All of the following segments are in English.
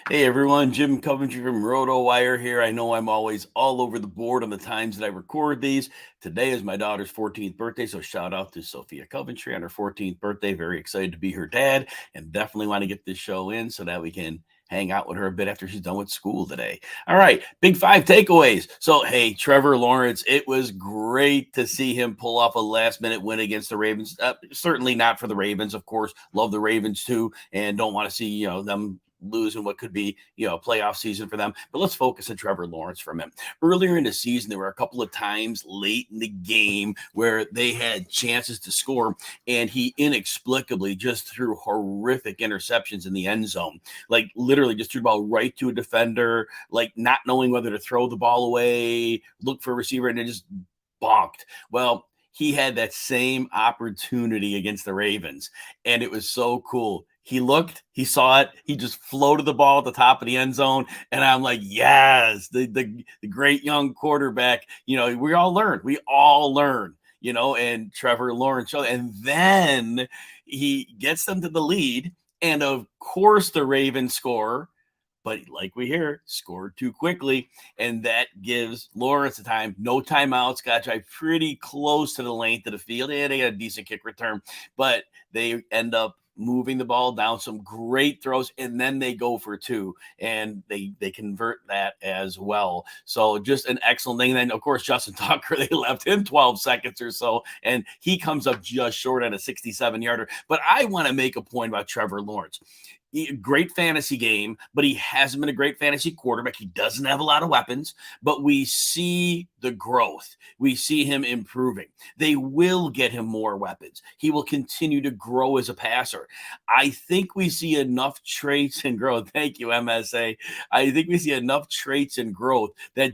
Hey everyone, Jim Coventry from RotoWire here. I know I'm always all over the board on the times that I record these. Today is my daughter's 14th birthday, so shout out to Sophia Coventry on her 14th birthday. Very excited to be her dad and definitely want to get this show in so that we can hang out with her a bit after she's done with school today. All right, big five takeaways. So, hey, Trevor Lawrence, it was great to see him pull off a last minute win against the Ravens. Certainly not for the Ravens, of course. Love the Ravens too and don't want to see, them lose in what could be, a playoff season for them. But let's focus on Trevor Lawrence for a minute. Earlier in the season, there were a couple of times late in the game where they had chances to score, and he inexplicably just threw horrific interceptions in the end zone. Like literally just threw the ball right to a defender, like not knowing whether to throw the ball away, look for a receiver, and it just bonked. Well, he had that same opportunity against the Ravens, and it was so cool. He looked, he saw it, he just floated the ball at the top of the end zone. And I'm like, yes, the great young quarterback. We all learn, and Trevor Lawrence. And then he gets them to the lead. And of course, the Ravens score. But like we hear, scored too quickly, and that gives Lawrence the time. No timeouts, got to drive pretty close to the length of the field. And they got a decent kick return, but they end up moving the ball down, some great throws, and then they go for two, and they convert that as well. So just an excellent thing. And then, of course, Justin Tucker, they left him 12 seconds or so, and he comes up just short on a 67-yarder. But I want to make a point about Trevor Lawrence. Great fantasy game, but he hasn't been a great fantasy quarterback. He doesn't have a lot of weapons, but we see the growth. We see him improving. They will get him more weapons. He will continue to grow as a passer. I think we see enough traits and growth. Thank you, MSA. I think we see enough traits and growth that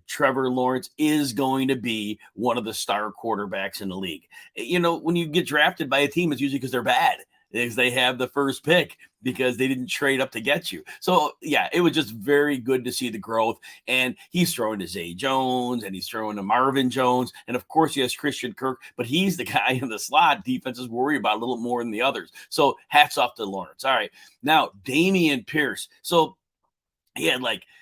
Trevor Lawrence is going to be one of the star quarterbacks in the league. When you get drafted by a team, it's usually because they're bad. Is they have the first pick because they didn't trade up to get you. So, yeah, it was just very good to see the growth. And he's throwing to Zay Jones and he's throwing to Marvin Jones. And, of course, he has Christian Kirk, but he's the guy in the slot defenses worry about a little more than the others. So, hats off to Lawrence. All right. Now, Dameon Pierce. So, he had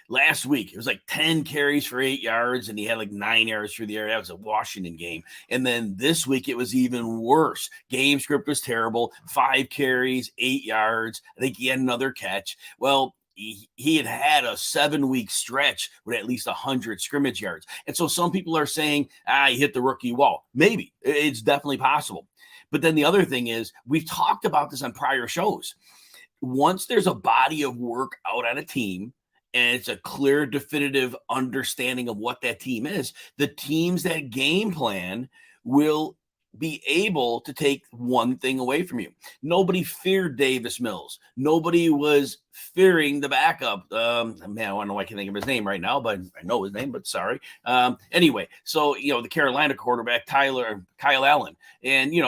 last week, it was 10 carries for 8 yards, and he had 9 yards through the air. That was a Washington game. And then this week, it was even worse. Game script was terrible. 5 carries, 8 yards. I think he had another catch. Well, he had a 7-week stretch with at least 100 scrimmage yards. And so some people are saying, he hit the rookie wall. Maybe. It's definitely possible. But then the other thing is, we've talked about this on prior shows. Once there's a body of work out on a team, and it's a clear, definitive understanding of what that team is, the teams that game plan will be able to take one thing away from you. Nobody feared Davis Mills. Nobody was fearing the backup. Man, I don't know why I can think of his name right now, but I know his name, but sorry. Anyway, so, the Carolina quarterback, Kyle Allen, and, he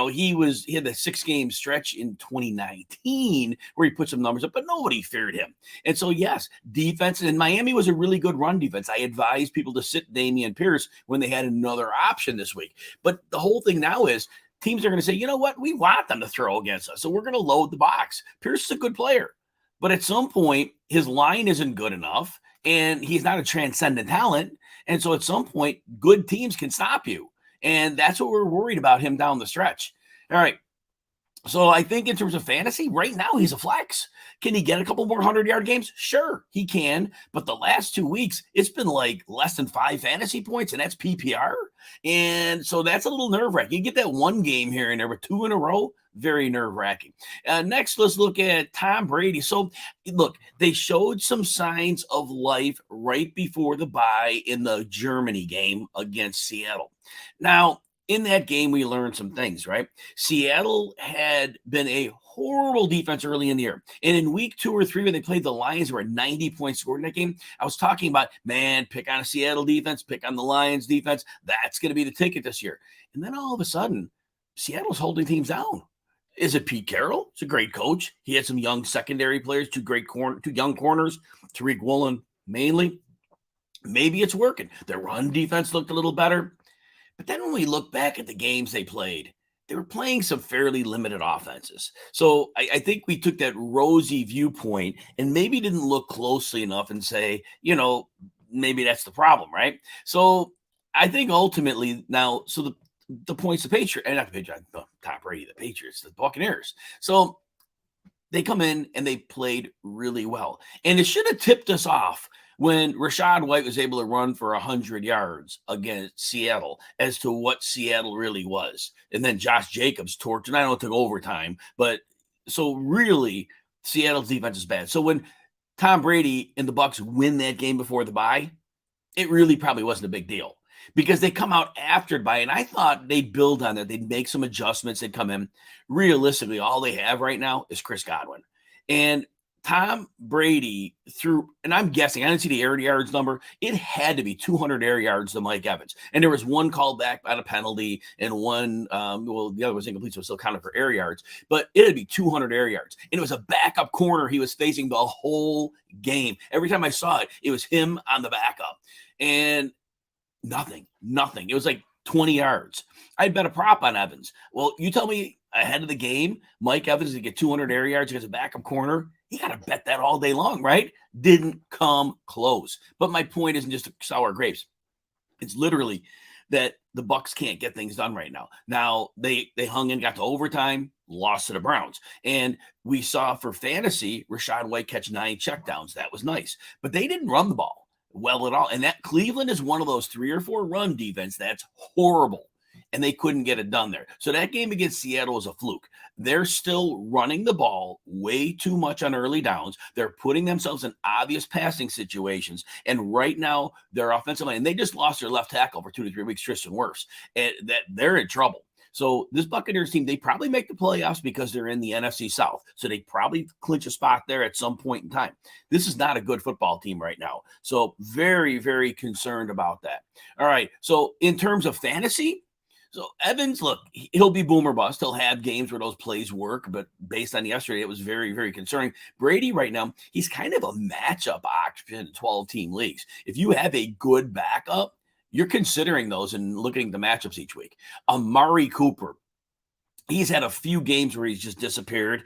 had the 6-game stretch in 2019 where he put some numbers up, but nobody feared him. And so, yes, defense, and Miami was a really good run defense. I advised people to sit Dameon Pierce when they had another option this week. But the whole thing now is teams are going to say, you know what? We want them to throw against us, so we're going to load the box. Pierce is a good player. But at some point, his line isn't good enough, and he's not a transcendent talent. And so at some point, good teams can stop you. And that's what we're worried about him down the stretch. All right. So I think in terms of fantasy, right now he's a flex. Can he get a couple more 100-yard games? Sure, he can. But the last 2 weeks, it's been less than 5 fantasy points, and that's PPR. And so that's a little nerve-wracking. You get that one game here and there, but 2 in a row, very nerve-wracking. Next, let's look at Tom Brady. So, look, they showed some signs of life right before the bye in the Germany game against Seattle. Now, in that game, we learned some things, right? Seattle had been a horrible defense early in the year. And in week 2 or 3, when they played the Lions, were 90 points scored in that game. I was talking about, man, pick on a Seattle defense, pick on the Lions defense. That's going to be the ticket this year. And then all of a sudden, Seattle's holding teams down. Is it Pete Carroll? He's a great coach. He had some young secondary players, 2 young corners, Tariq Woolen mainly. Maybe it's working. Their run defense looked a little better. But then when we look back at the games they played, they were playing some fairly limited offenses. So I think we took that rosy viewpoint and maybe didn't look closely enough and say, maybe that's the problem, right? So I think ultimately now, so the points the Patriots, and not the Patriots, Tom Brady, the Patriots, the Buccaneers. So they come in and they played really well. And it should have tipped us off when Rachaad White was able to run for 100 yards against Seattle as to what Seattle really was. And then Josh Jacobs torched, and I know it took overtime, but so really Seattle's defense is bad. So when Tom Brady and the Bucs win that game before the bye, it really probably wasn't a big deal because they come out after the bye, and I thought they'd build on that. They'd make some adjustments. They'd come in. Realistically, all they have right now is Chris Godwin. And Tom Brady threw, and I'm guessing, I didn't see the air yards number. It had to be 200 air yards to Mike Evans. And there was one called back by the penalty and one, the other was incomplete, so it was still counted for air yards. But it would be 200 air yards. And it was a backup corner he was facing the whole game. Every time I saw it, it was him on the backup. And nothing. It was like 20 yards. I bet a prop on Evans. Well, you tell me ahead of the game, Mike Evans to get 200 air yards against a backup corner. You got to bet that all day long, right? Didn't come close. But my point isn't just sour grapes. It's literally that the Bucs can't get things done right now. Now they hung in, got to overtime, lost to the Browns. And we saw for fantasy, Rachaad White catch 9 checkdowns. That was nice. But they didn't run the ball well at all. And that Cleveland is one of those 3 or 4 run defense that's horrible. And they couldn't get it done there. So that game against Seattle was a fluke. They're still running the ball way too much on early downs. They're putting themselves in obvious passing situations. And right now, their offensive line, and they just lost their left tackle for 2 to 3 weeks, Tristan Wirfs, and that they're in trouble. So this Buccaneers team, they probably make the playoffs because they're in the NFC South. So they probably clinch a spot there at some point in time. This is not a good football team right now. So very, very concerned about that. All right. So in terms of fantasy, so Evans, look, he'll be boom or bust. He'll have games where those plays work, but based on yesterday, it was very, very concerning. Brady right now, he's kind of a matchup option in 12-team leagues. If you have a good backup, you're considering those and looking at the matchups each week. Amari Cooper, he's had a few games where he's just disappeared.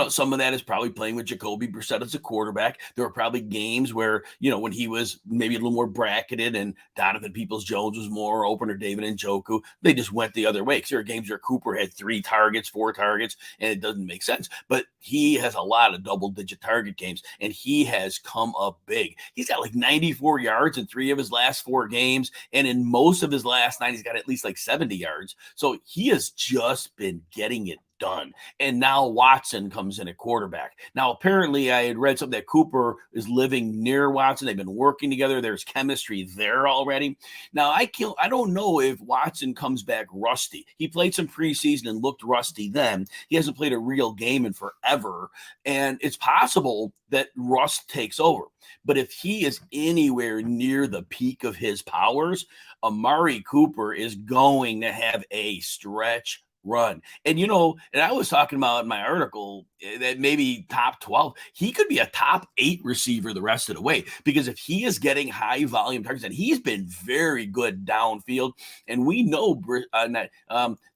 Some of that is probably playing with Jacoby Brissett as a quarterback. There were probably games where, when he was maybe a little more bracketed and Donovan Peoples-Jones was more open or David Njoku, they just went the other way. Because there are games where Cooper had 3 targets, 4 targets, and it doesn't make sense. But he has a lot of double-digit target games, and he has come up big. He's got like 94 yards in 3 of his last 4 games, and in most of his last 9, he's got at least like 70 yards. So he has just been getting it done. And now Watson comes in at quarterback. Now, apparently, I had read something that Cooper is living near Watson. They've been working together. There's chemistry there already. Now, I don't know if Watson comes back rusty. He played some preseason and looked rusty then. He hasn't played a real game in forever. And it's possible that rust takes over. But if he is anywhere near the peak of his powers, Amari Cooper is going to have a stretch run. And I was talking about in my article that maybe top 12, he could be a top 8 receiver the rest of the way, because if he is getting high volume targets, and he's been very good downfield, and we know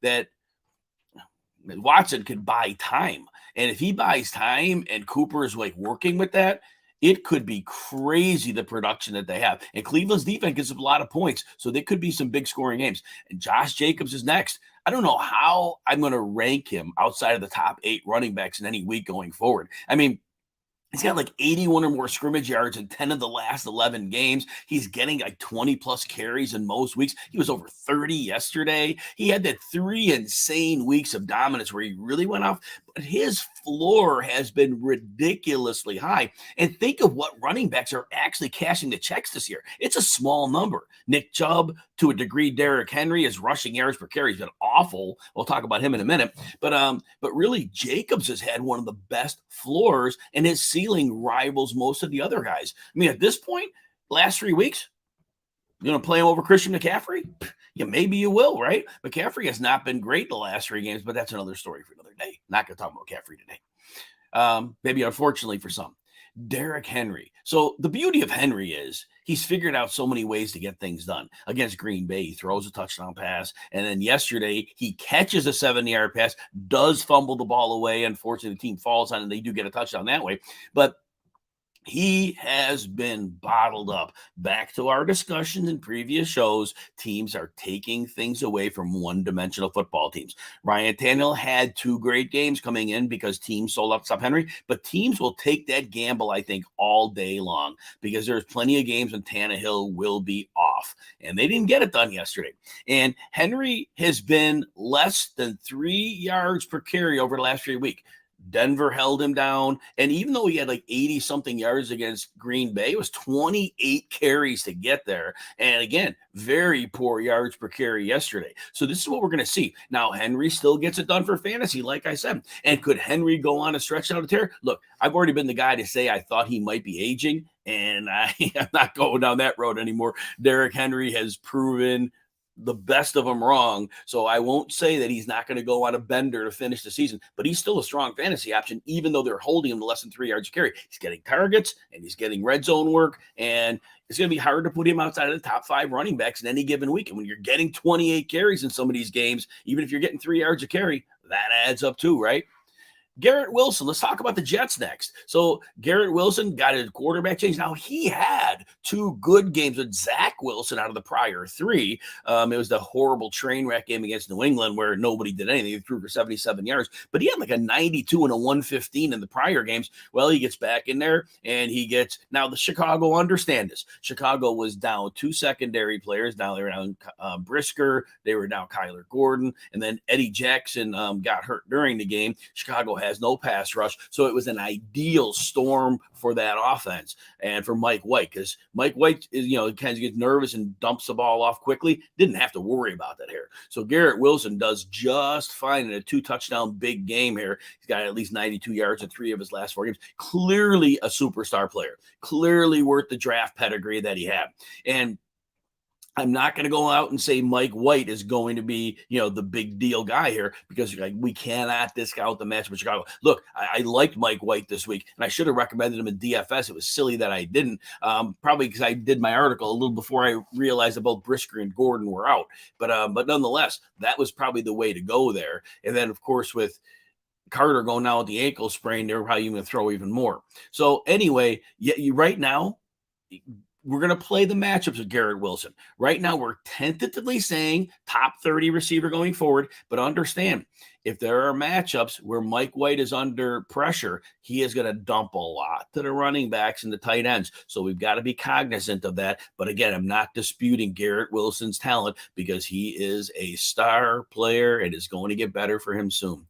that Watson could buy time. And if he buys time and Cooper is like working with that, it could be crazy, the production that they have. And Cleveland's defense gives up a lot of points, so there could be some big scoring games. And Josh Jacobs is next. I don't know how I'm going to rank him outside of the top 8 running backs in any week going forward. I mean, he's got like 81 or more scrimmage yards in 10 of the last 11 games. He's getting like 20 plus carries in most weeks. He was over 30 yesterday. He had that 3 insane weeks of dominance where he really went off. But his floor has been ridiculously high. And think of what running backs are actually cashing the checks this year. It's a small number. Nick Chubb, to a degree, Derrick Henry, his rushing yards per carry has been awful. We'll talk about him in a minute. But really, Jacobs has had one of the best floors, and his ceiling rivals most of the other guys. I mean, at this point, last 3 weeks, you're going to play him over Christian McCaffrey? Yeah, maybe you will, right? McCaffrey has not been great the last 3 games, but that's another story for another day. Not going to talk about McCaffrey today. Maybe unfortunately for some. Derrick Henry. So the beauty of Henry is he's figured out so many ways to get things done. Against Green Bay, he throws a touchdown pass. And then yesterday, he catches a 70-yard pass, does fumble the ball away. Unfortunately, the team falls on it, and they do get a touchdown that way. But he has been bottled up. Back to our discussions in previous shows, teams are taking things away from one-dimensional football teams. Ryan Tannehill had 2 great games coming in because teams sold up to stop Henry, but teams will take that gamble, I think, all day long because there's plenty of games when Tannehill will be off, and they didn't get it done yesterday. And Henry has been less than 3 yards per carry over the last 3 weeks. Denver held him down. And even though he had like 80-something yards against Green Bay, it was 28 carries to get there. And again, very poor yards per carry yesterday. So this is what we're going to see. Now, Henry still gets it done for fantasy, like I said. And could Henry go on a stretch out of tear? Look, I've already been the guy to say I thought he might be aging, and I'm not going down that road anymore. Derrick Henry has proven the best of them wrong. So I won't say that he's not going to go on a bender to finish the season, but he's still a strong fantasy option, even though they're holding him to less than 3 yards of carry. He's getting targets and he's getting red zone work, and it's going to be hard to put him outside of the top 5 running backs in any given week. And when you're getting 28 carries in some of these games, even if you're getting 3 yards of carry, that adds up too, right? Garrett Wilson, let's talk about the Jets next. So Garrett Wilson got a quarterback change. Now, he had 2 good games with Zach Wilson out of the prior 3. It was the horrible train wreck game against New England where nobody did anything. He threw for 77 yards, but he had like a 92 and a 115 in the prior games. Well, he gets back in there and he gets, now the Chicago, understand this. Chicago was down 2 secondary players. Now they were down Brisker. They were down Kyler Gordon. And then Eddie Jackson got hurt during the game. Chicago has no pass rush. So it was an ideal storm for that offense and for Mike White, because Mike White is, kind of gets nervous and dumps the ball off quickly. Didn't have to worry about that here. So Garrett Wilson does just fine in a 2-touchdown big game here. He's got at least 92 yards in 3 of his last 4 games. Clearly a superstar player, clearly worth the draft pedigree that he had. And I'm not going to go out and say Mike White is going to be, the big deal guy here, because we cannot discount the matchup with Chicago. Look, I liked Mike White this week, and I should have recommended him in DFS. It was silly that I didn't, probably because I did my article a little before I realized that both Brisker and Gordon were out. But nonetheless, that was probably the way to go there. And then, of course, with Carter going down with the ankle sprain, they're probably going to throw even more. So anyway, right now, we're going to play the matchups with Garrett Wilson. Right now, we're tentatively saying top 30 receiver going forward, but understand, if there are matchups where Mike White is under pressure, he is going to dump a lot to the running backs and the tight ends. So we've got to be cognizant of that. But again, I'm not disputing Garrett Wilson's talent, because he is a star player and is going to get better for him soon.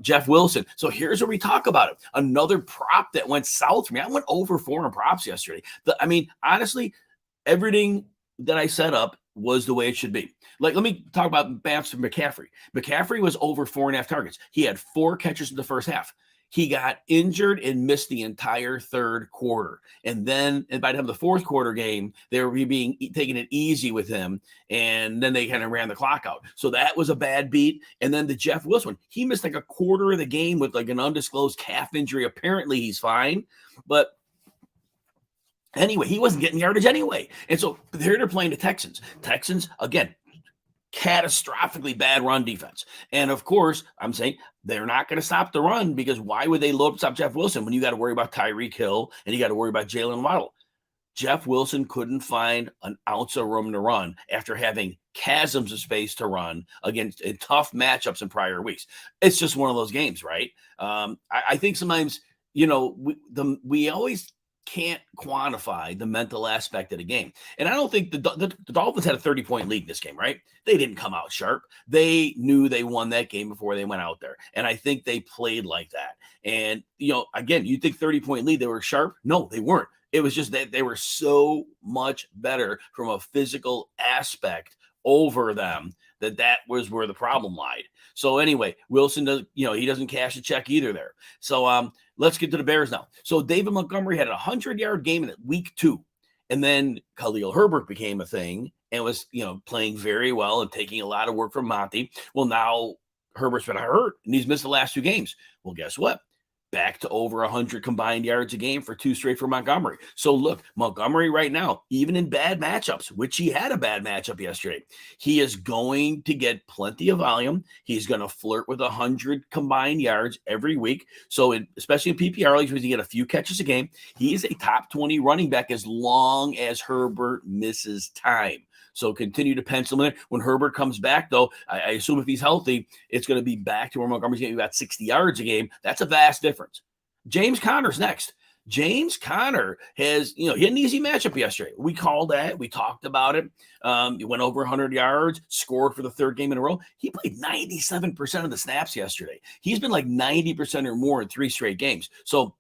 Jeff Wilson. So here's where we talk about it. Another prop that went south for me. I went over 4 in props yesterday. Honestly, everything that I set up was the way it should be. Like, let me talk about Babs from McCaffrey. McCaffrey was over 4.5 targets. He had 4 catches in the first half. He got injured and missed the entire third quarter. And by the time of the fourth quarter game, they were taking it easy with him. And then they kind of ran the clock out. So that was a bad beat. And then the Jeff Wilson, he missed like a quarter of the game with like an undisclosed calf injury. Apparently he's fine. But anyway, he wasn't getting yardage anyway. And so here they're playing the Texans. Texans, again, catastrophically bad run defense. And of course, I'm saying they're not going to stop the run, because why would they load up stop Jeff Wilson when you got to worry about Tyreek Hill and you got to worry about Jalen Waddle? Jeff Wilson couldn't find an ounce of room to run after having chasms of space to run against in tough matchups in prior weeks. It's just one of those games, right? I think sometimes, we always can't quantify the mental aspect of the game. And I don't think the Dolphins had a 30-point lead in this game, right? They didn't come out sharp. They knew they won that game before they went out there. And I think they played like that. And, again, you think 30-point lead, they were sharp? No, they weren't. It was just that they were so much better from a physical aspect over them that was where the problem lied. So anyway, Wilson does, he doesn't cash a check either there. So let's get to the Bears now. So David Montgomery had a 100-yard game in week 2. And then Khalil Herbert became a thing and was, playing very well and taking a lot of work from Monty. Well, now Herbert's been hurt and he's missed the last 2 games. Well, guess what? back to over 100 combined yards a game for 2 straight for Montgomery. So look, Montgomery right now, even in bad matchups, which he had a bad matchup yesterday, he is going to get plenty of volume. He's going to flirt with 100 combined yards every week. So especially in PPR leagues, where you get a few catches a game, he is a top 20 running back as long as Herbert misses time. So continue to pencil in it. When Herbert comes back, though, I assume if he's healthy, it's going to be back to where Montgomery's getting about 60 yards a game. That's a vast difference. James Conner's next. James Conner has, he had an easy matchup yesterday. We called that. We talked about it. He went over 100 yards, scored for the third game in a row. He played 97% of the snaps yesterday. He's been like 90% or more in 3 straight games. So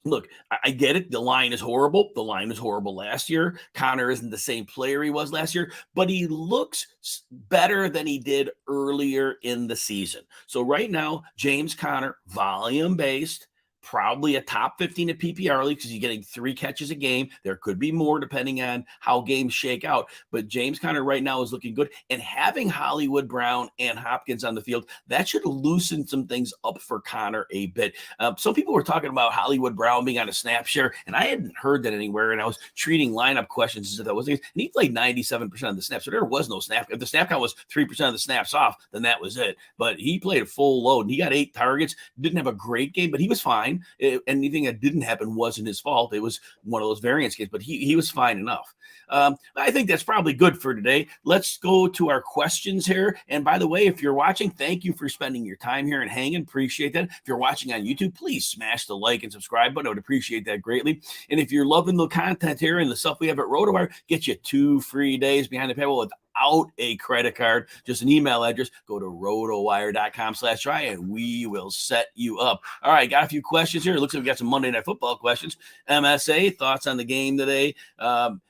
look, I get it. The line is horrible. The line was horrible last year. Conner isn't the same player he was last year, but he looks better than he did earlier in the season. So right now, James Conner, volume-based, probably a top 15 at PPR league because he's getting 3 catches a game. There could be more depending on how games shake out. But James Conner right now is looking good. And having Hollywood Brown and Hopkins on the field, that should loosen some things up for Conner a bit. Some people were talking about Hollywood Brown being on a snap share, and I hadn't heard that anywhere. And I was treating lineup questions as if that was the case. And he played 97% of the snaps. So there was no snap. If the snap count was 3% of the snaps off, then that was it. But he played a full load. And he got 8 targets. Didn't have a great game, but he was fine. Anything that didn't happen wasn't his fault. It was one of those variance games, but he was fine enough. I think that's probably good for today. Let's go to our questions here. And by the way, if you're watching, thank you for spending your time here and hanging. Appreciate that. If you're watching on YouTube, please smash the like and subscribe button. I would appreciate that greatly. And if you're loving the content here and the stuff we have at RotoWire, get you 2 free days behind the paywall without a credit card, just an email address. Go to rotowire.com/try and we will set you up. All right, got a few questions here. It looks like we got some Monday Night Football questions. MSA, thoughts on the game today?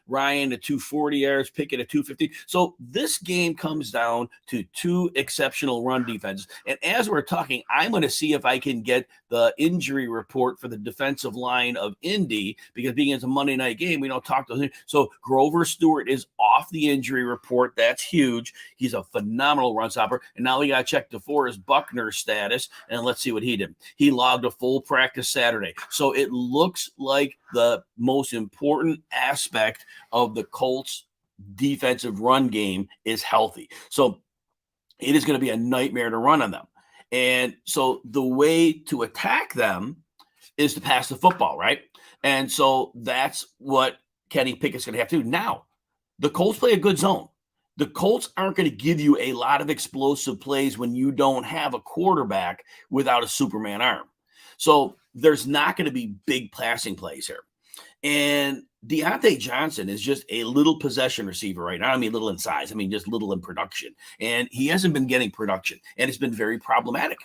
Ryan at 240 yards, Pickett at 250. So this game comes down to 2 exceptional run defenses. And as we're talking, I'm going to see if I can get the injury report for the defensive line of Indy, because being it's a Monday night game, we don't talk to him. So Grover Stewart is off the injury report. That's huge. He's a phenomenal run stopper. And now we got to check DeForest Buckner's status, and let's see what he did. He logged a full practice Saturday. So it looks like the most important aspect of the Colts defensive run game is healthy. So it is going to be a nightmare to run on them. And so the way to attack them is to pass the football, right? And so that's what Kenny Pickett's going to have to do. Now, the Colts play a good zone. The Colts aren't going to give you a lot of explosive plays when you don't have a quarterback without a Superman arm. So there's not going to be big passing plays here. And Deontay Johnson is just a little possession receiver right now. I mean, little in size. I mean, just little in production. And he hasn't been getting production. And it's been very problematic.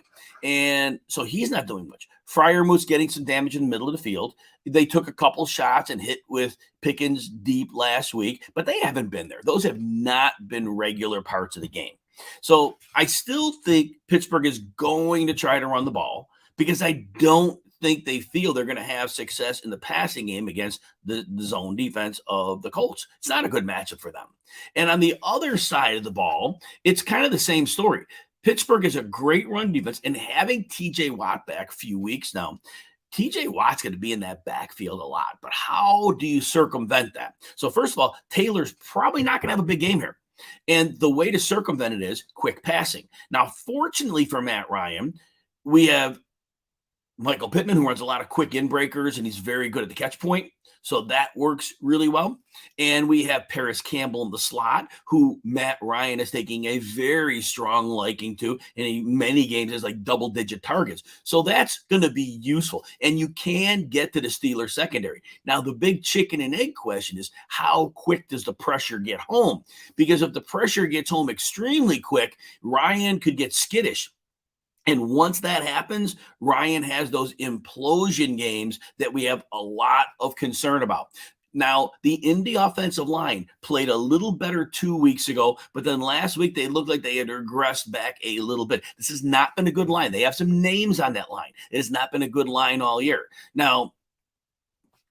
And so he's not doing much. Freiermuth's getting some damage in the middle of the field. They took a couple shots and hit with Pickens deep last week, but they haven't been there. Those have not been regular parts of the game. So I still think Pittsburgh is going to try to run the ball because I don't think they feel they're going to have success in the passing game against the zone defense of the Colts. It's not a good matchup for them. And on the other side of the ball, it's kind of the same story. Pittsburgh is a great run defense, and having TJ Watt back a few weeks now, TJ Watt's going to be in that backfield a lot. But how do you circumvent that? So first of all, Taylor's probably not going to have a big game here. And the way to circumvent it is quick passing. Now, fortunately for Matt Ryan, we have Michael Pittman, who runs a lot of quick in breakers, and he's very good at the catch point. So that works really well. And we have Paris Campbell in the slot, who Matt Ryan is taking a very strong liking to. And in many games has like double-digit targets. So that's going to be useful. And you can get to the Steelers secondary. Now, the big chicken and egg question is, how quick does the pressure get home? Because if the pressure gets home extremely quick, Ryan could get skittish. And once that happens, Ryan has those implosion games that we have a lot of concern about. Now, the Indy offensive line played a little better 2 weeks ago, but then last week they looked like they had regressed back a little bit. This has not been a good line. They have some names on that line. It has not been a good line all year. Now,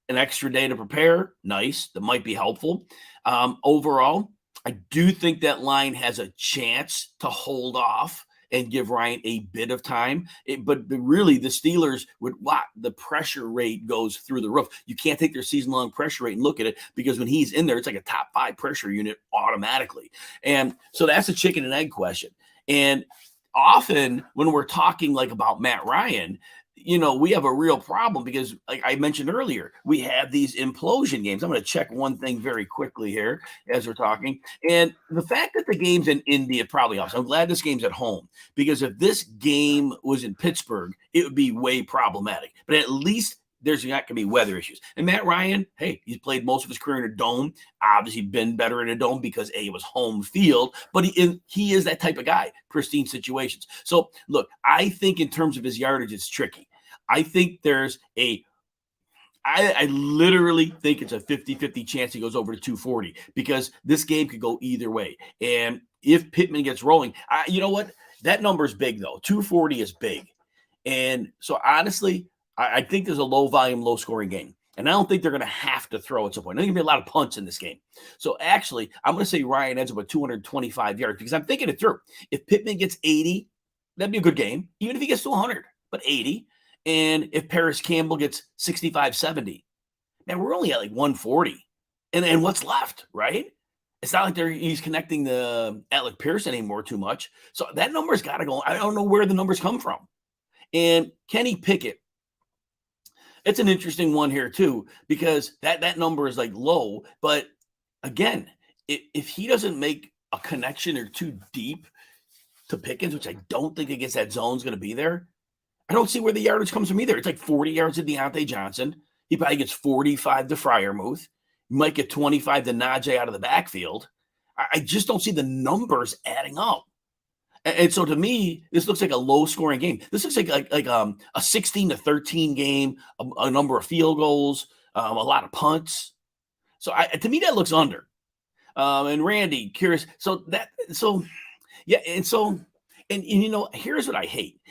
an extra day to prepare, nice. That might be helpful. Overall, I do think that line has a chance to hold off and give Ryan a bit of time. But really, the Steelers the pressure rate goes through the roof. You can't take their season-long pressure rate and look at it, because when he's in there, it's like a top 5 pressure unit automatically. And so that's a chicken and egg question. And often when we're talking like about Matt Ryan, we have a real problem because, like I mentioned earlier, we have these implosion games. I'm going to check one thing very quickly here as we're talking. And the fact that the game's in India probably helps. I'm glad this game's at home, because if this game was in Pittsburgh, it would be way problematic. But at least there's not going to be weather issues. And Matt Ryan, hey, he's played most of his career in a dome. Obviously been better in a dome because it was home field, but he is that type of guy, pristine situations. So look, I think in terms of his yardage, it's tricky. I think I literally think it's a 50-50 chance he goes over to 240, because this game could go either way. And if Pittman gets rolling, you know what? That number is big though. 240 is big. And so honestly, I think there's a low volume, low scoring game. And I don't think they're going to have to throw at some point. There's going to be a lot of punts in this game. So actually, I'm going to say Ryan ends up with 225 yards, because I'm thinking it through. If Pittman gets 80, that'd be a good game. Even if he gets to 100, but 80. And if Paris Campbell gets 65, 70, man, we're only at like 140. And what's left, right? It's not like he's connecting the Alec Pierce anymore too much. So that number's got to go. I don't know where the numbers come from. And Kenny Pickett, it's an interesting one here too, because that number is like low. But again, if he doesn't make a connection or two deep to Pickens, which I don't think against that zone is going to be there, I don't see where the yardage comes from either. It's like 40 yards to Deontay Johnson. He probably gets 45 to Freiermuth. You might get 25 to Najee out of the backfield. I just don't see the numbers adding up. And so to me, this looks like a low-scoring game. This looks like a 16-13 game, a number of field goals, a lot of punts. So to me, that looks under. And Randy, curious. And here's what I hate.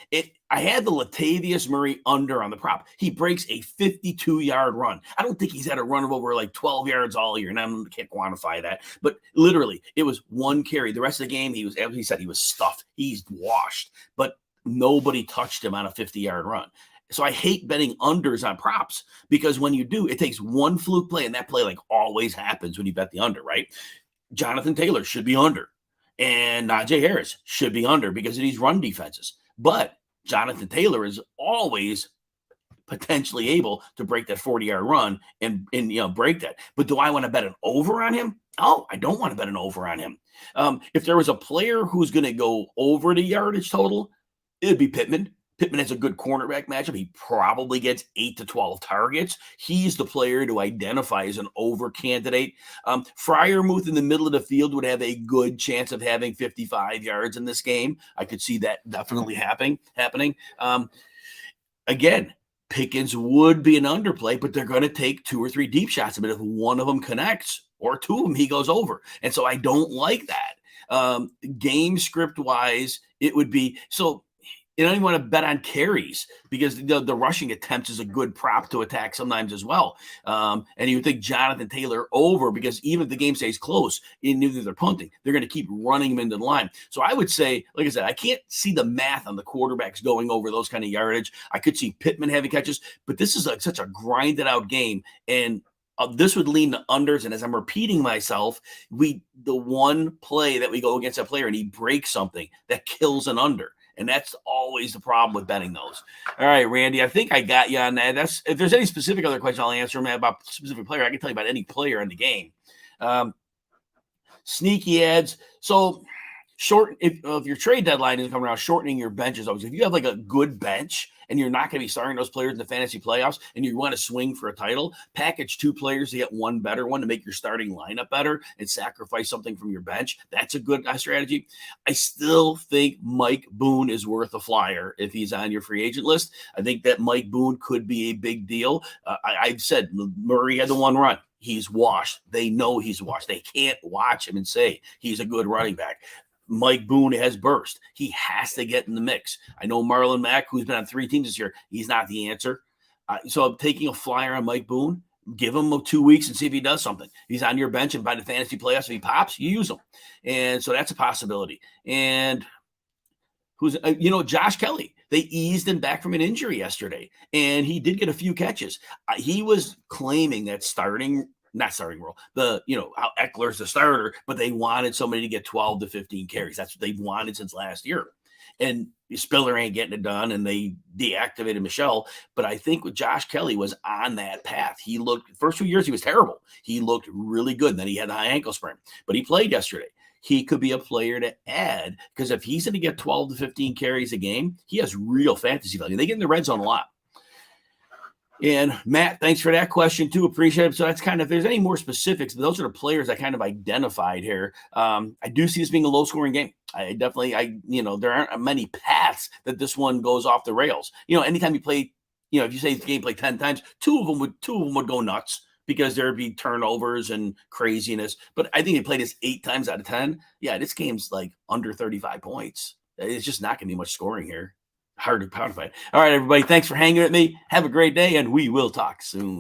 I had the Latavius Murray under on the prop. He breaks a 52-yard run. I don't think he's had a run of over like 12 yards all year, and I can't quantify that. But literally, it was one carry. The rest of the game, he said he was stuffed. He's washed. But nobody touched him on a 50-yard run. So I hate betting unders on props, because when you do, it takes one fluke play, and that play like always happens when you bet the under, right? Jonathan Taylor should be under. And Najee Harris should be under because of these run defenses. But Jonathan Taylor is always potentially able to break that 40-yard run and break that. But do I want to bet an over on him? Oh, I don't want to bet an over on him. If there was a player who's going to go over the yardage total, it'd be Pittman. Pittman has a good cornerback matchup. He probably gets 8 to 12 targets. He's the player to identify as an over candidate. Freiermuth in the middle of the field would have a good chance of having 55 yards in this game. I could see that definitely happening. Again, Pickens would be an underplay, but they're going to take 2 or 3 deep shots. But if one of them connects, or 2 of them, he goes over. And so I don't like that. Game script wise, it would be so. You don't even want to bet on carries, because the rushing attempts is a good prop to attack sometimes as well. And you would think Jonathan Taylor over, because even if the game stays close, either they're punting, they're going to keep running him into the line. So I would say, like I said, I can't see the math on the quarterbacks going over those kind of yardage. I could see Pittman having catches, but this is like such a grinded out game. And this would lean to unders. And as I'm repeating myself, the one play that we go against that player and he breaks something that kills an under. And that's always the problem with betting those. All right, Randy, I think I got you on that. If there's any specific other question, I'll answer them about a specific player. I can tell you about any player in the game. Sneaky ads. So if your trade deadline is coming around, shortening your benches always. If you have like a good bench and you're not going to be starting those players in the fantasy playoffs and you want to swing for a title, package 2 players to get one better one to make your starting lineup better and sacrifice something from your bench. That's a good strategy. I still think Mike Boone is worth a flyer if he's on your free agent list. I think that Mike Boone could be a big deal. I've said Murray had the one run. He's washed. They know he's washed. They can't watch him and say he's a good running back. Mike Boone has burst. He has to get in the mix. I know Marlon Mack, who's been on 3 teams this year, he's not the answer. So I'm taking a flyer on Mike Boone. Give him 2 weeks and see if he does something. He's on your bench, and by the fantasy playoffs, if he pops, you use him. And so that's a possibility. And who's Josh Kelly. They eased him back from an injury yesterday, and he did get a few catches. He was claiming that not starting role. How Eckler's the starter, but they wanted somebody to get 12 to 15 carries. That's what they've wanted since last year. And Spiller ain't getting it done, and they deactivated Michelle. But I think with Josh Kelly was on that path. He looked, first 2 years, he was terrible. He looked really good. And then he had a high ankle sprain, but he played yesterday. He could be a player to add because if he's going to get 12 to 15 carries a game, he has real fantasy value. They get in the red zone a lot. And Matt, thanks for that question too. Appreciate it. So that's kind of, if there's any more specifics, those are the players I kind of identified here. I do see this being a low scoring game. There aren't many paths that this one goes off the rails. Anytime you play, if you say the game played 10 times, two of them would go nuts because there'd be turnovers and craziness. But I think they played this 8 times out of 10. Yeah, this game's like under 35 points. It's just not going to be much scoring here. Hard to fight. All right, everybody. Thanks for hanging with me. Have a great day, and we will talk soon.